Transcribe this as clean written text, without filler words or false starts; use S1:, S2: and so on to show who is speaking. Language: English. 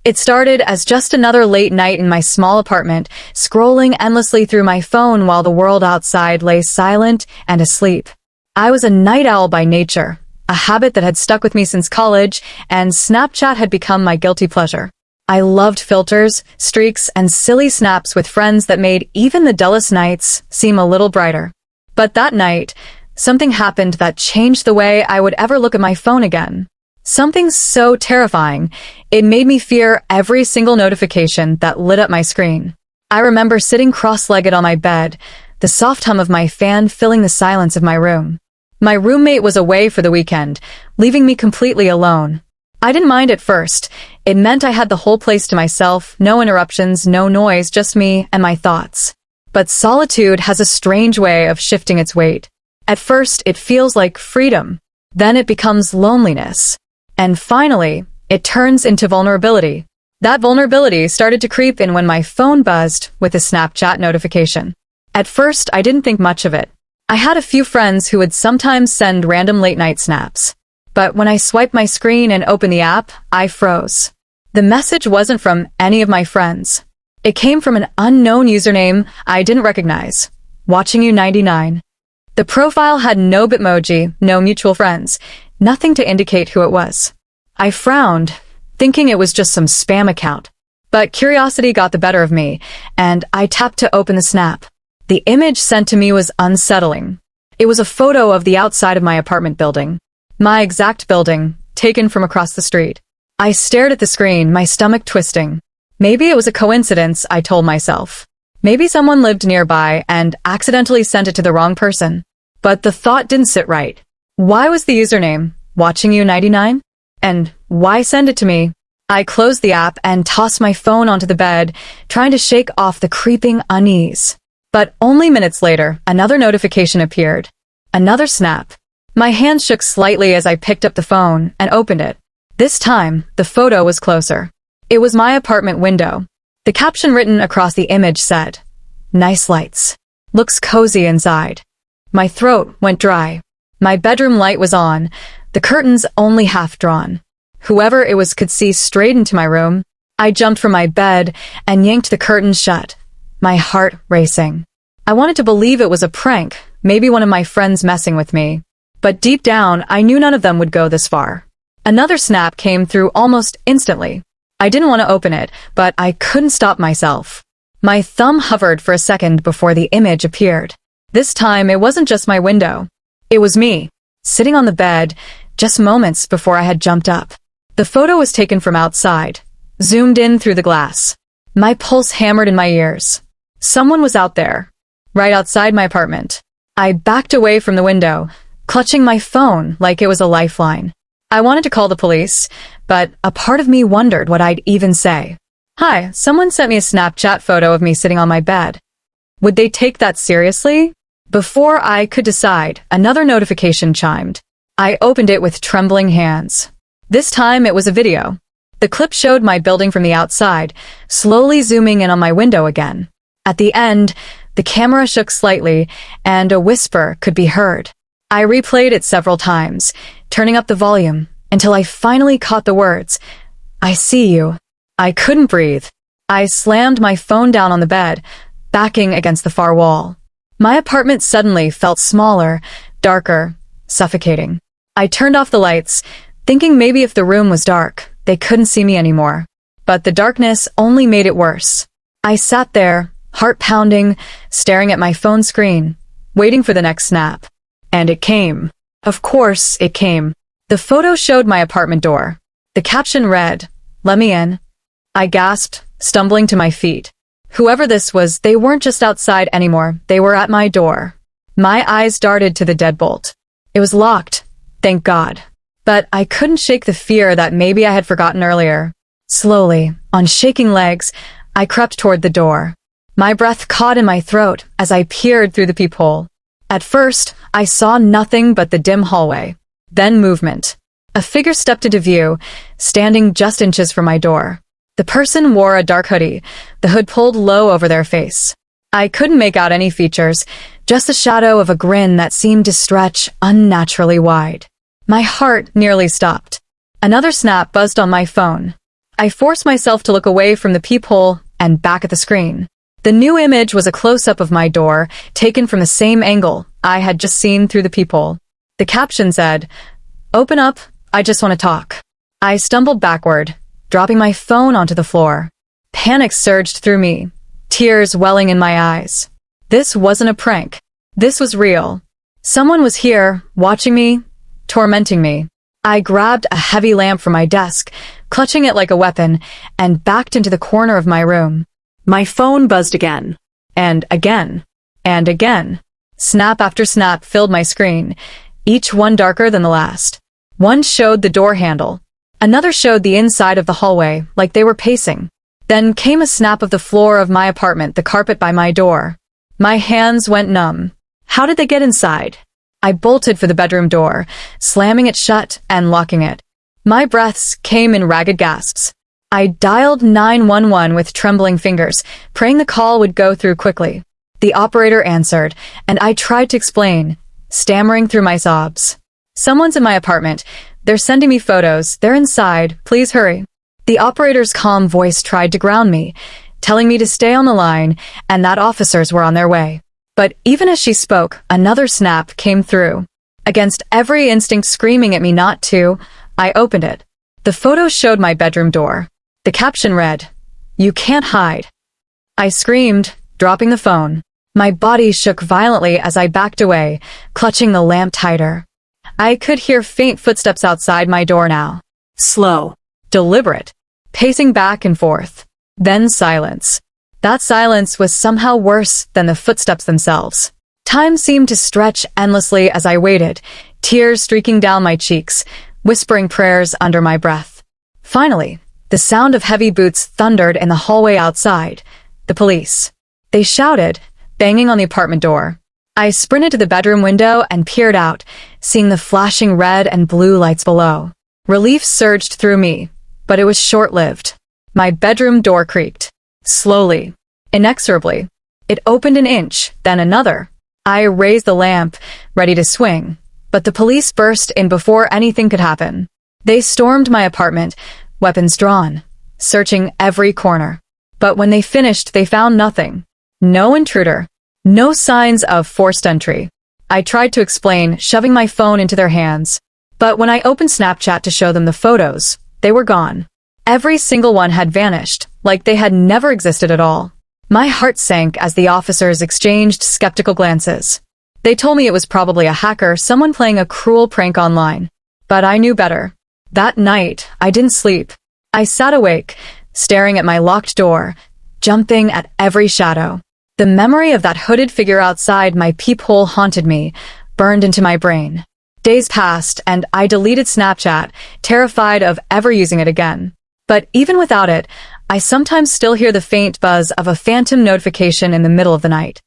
S1: It started as just another late night in my small apartment, scrolling endlessly through my phone while the world outside lay silent and asleep. I was a night owl by nature, a habit that had stuck with me since college, and Snapchat had become my guilty pleasure. I loved filters, streaks, and silly snaps with friends that made even the dullest nights seem a little brighter. But that night, something happened that changed the way I would ever look at my phone again. Something so terrifying, it made me fear every single notification that lit up my screen. I remember sitting cross-legged on my bed, the soft hum of my fan filling the silence of my room. My roommate was away for the weekend, leaving me completely alone. I didn't mind at first. It meant I had the whole place to myself, no interruptions, no noise, just me and my thoughts. But solitude has a strange way of shifting its weight. At first, it feels like freedom. Then it becomes loneliness. And finally, it turns into vulnerability. That vulnerability started to creep in when my phone buzzed with a Snapchat notification. At first, I didn't think much of it. I had a few friends who would sometimes send random late-night snaps. But when I swiped my screen and opened the app, I froze. The message wasn't from any of my friends. It came from an unknown username I didn't recognize. Watching you 99. The profile had no Bitmoji, no mutual friends, nothing to indicate who it was. I frowned, thinking it was just some spam account. But curiosity got the better of me, and I tapped to open the snap. The image sent to me was unsettling. It was a photo of the outside of my apartment building. My exact building, taken from across the street. I stared at the screen, my stomach twisting. Maybe it was a coincidence, I told myself. Maybe someone lived nearby and accidentally sent it to the wrong person. But the thought didn't sit right. Why was the username Watching You 99? And why send it to me? I closed the app and tossed my phone onto the bed, trying to shake off the creeping unease. But only minutes later, another notification appeared. Another snap. My hand shook slightly as I picked up the phone and opened it. This time, the photo was closer. It was my apartment window. The caption written across the image said, "Nice lights. Looks cozy inside." My throat went dry. My bedroom light was on, the curtains only half drawn. Whoever it was could see straight into my room. I jumped from my bed and yanked the curtains shut, my heart racing. I wanted to believe it was a prank, maybe one of my friends messing with me. But deep down, I knew none of them would go this far. Another snap came through almost instantly. I didn't want to open it, but I couldn't stop myself. My thumb hovered for a second before the image appeared. This time, it wasn't just my window. It was me, sitting on the bed, just moments before I had jumped up. The photo was taken from outside, zoomed in through the glass. My pulse hammered in my ears. Someone was out there, right outside my apartment. I backed away from the window, clutching my phone like it was a lifeline. I wanted to call the police, but a part of me wondered what I'd even say. "Hi, someone sent me a Snapchat photo of me sitting on my bed." Would they take that seriously? Before I could decide, another notification chimed. I opened it with trembling hands. This time it was a video. The clip showed my building from the outside, slowly zooming in on my window again. At the end, the camera shook slightly, and a whisper could be heard. I replayed it several times, turning up the volume, until I finally caught the words, "I see you." I couldn't breathe. I slammed my phone down on the bed, backing against the far wall. My apartment suddenly felt smaller, darker, suffocating. I turned off the lights, thinking maybe if the room was dark, they couldn't see me anymore. But the darkness only made it worse. I sat there, heart pounding, staring at my phone screen, waiting for the next snap. And it came. Of course, it came. The photo showed my apartment door. The caption read, "Let me in." I gasped, stumbling to my feet. Whoever this was, they weren't just outside anymore. They were at my door. My eyes darted to the deadbolt. It was locked, thank God. But I couldn't shake the fear that maybe I had forgotten earlier. Slowly, on shaking legs, I crept toward the door. My breath caught in my throat as I peered through the peephole. At first, I saw nothing but the dim hallway. Then movement. A figure stepped into view, standing just inches from my door. The person wore a dark hoodie, the hood pulled low over their face. I couldn't make out any features, just the shadow of a grin that seemed to stretch unnaturally wide. My heart nearly stopped. Another snap buzzed on my phone. I forced myself to look away from the peephole and back at the screen. The new image was a close-up of my door, taken from the same angle I had just seen through the peephole. The caption said, "Open up, I just want to talk." I stumbled backward, dropping my phone onto the floor. Panic surged through me, tears welling in my eyes. This wasn't a prank. This was real. Someone was here, watching me, tormenting me. I grabbed a heavy lamp from my desk, clutching it like a weapon, and backed into the corner of my room. My phone buzzed again, and again, and again. Snap after snap filled my screen, each one darker than the last. One showed the door handle. Another showed the inside of the hallway, like they were pacing. Then came a snap of the floor of my apartment, the carpet by my door. My hands went numb. How did they get inside? I bolted for the bedroom door, slamming it shut and locking it. My breaths came in ragged gasps. I dialed 911 with trembling fingers, praying the call would go through quickly. The operator answered, and I tried to explain, stammering through my sobs. "Someone's in my apartment. They're sending me photos. They're inside. Please hurry." The operator's calm voice tried to ground me, telling me to stay on the line and that officers were on their way. But even as she spoke, another snap came through. Against every instinct screaming at me not to, I opened it. The photo showed my bedroom door. The caption read, "You can't hide." I screamed, dropping the phone. My body shook violently as I backed away, clutching the lamp tighter. I could hear faint footsteps outside my door now. Slow, deliberate, pacing back and forth. Then silence. That silence was somehow worse than the footsteps themselves. Time seemed to stretch endlessly as I waited, tears streaking down my cheeks, whispering prayers under my breath. Finally, the sound of heavy boots thundered in the hallway outside. The police. They shouted, banging on the apartment door. I sprinted to the bedroom window and peered out, seeing the flashing red and blue lights below. Relief surged through me, but it was short-lived. My bedroom door creaked. Slowly, inexorably. It opened an inch, then another. I raised the lamp, ready to swing, but the police burst in before anything could happen. They stormed my apartment, weapons drawn, searching every corner. But when they finished, they found nothing. No intruder. No signs of forced entry. I tried to explain, shoving my phone into their hands. But when I opened Snapchat to show them the photos, they were gone. Every single one had vanished, like they had never existed at all. My heart sank as the officers exchanged skeptical glances. They told me it was probably a hacker, someone playing a cruel prank online. But I knew better. That night, I didn't sleep. I sat awake, staring at my locked door, jumping at every shadow. The memory of that hooded figure outside my peephole haunted me, burned into my brain. Days passed, and I deleted Snapchat, terrified of ever using it again. But even without it, I sometimes still hear the faint buzz of a phantom notification in the middle of the night.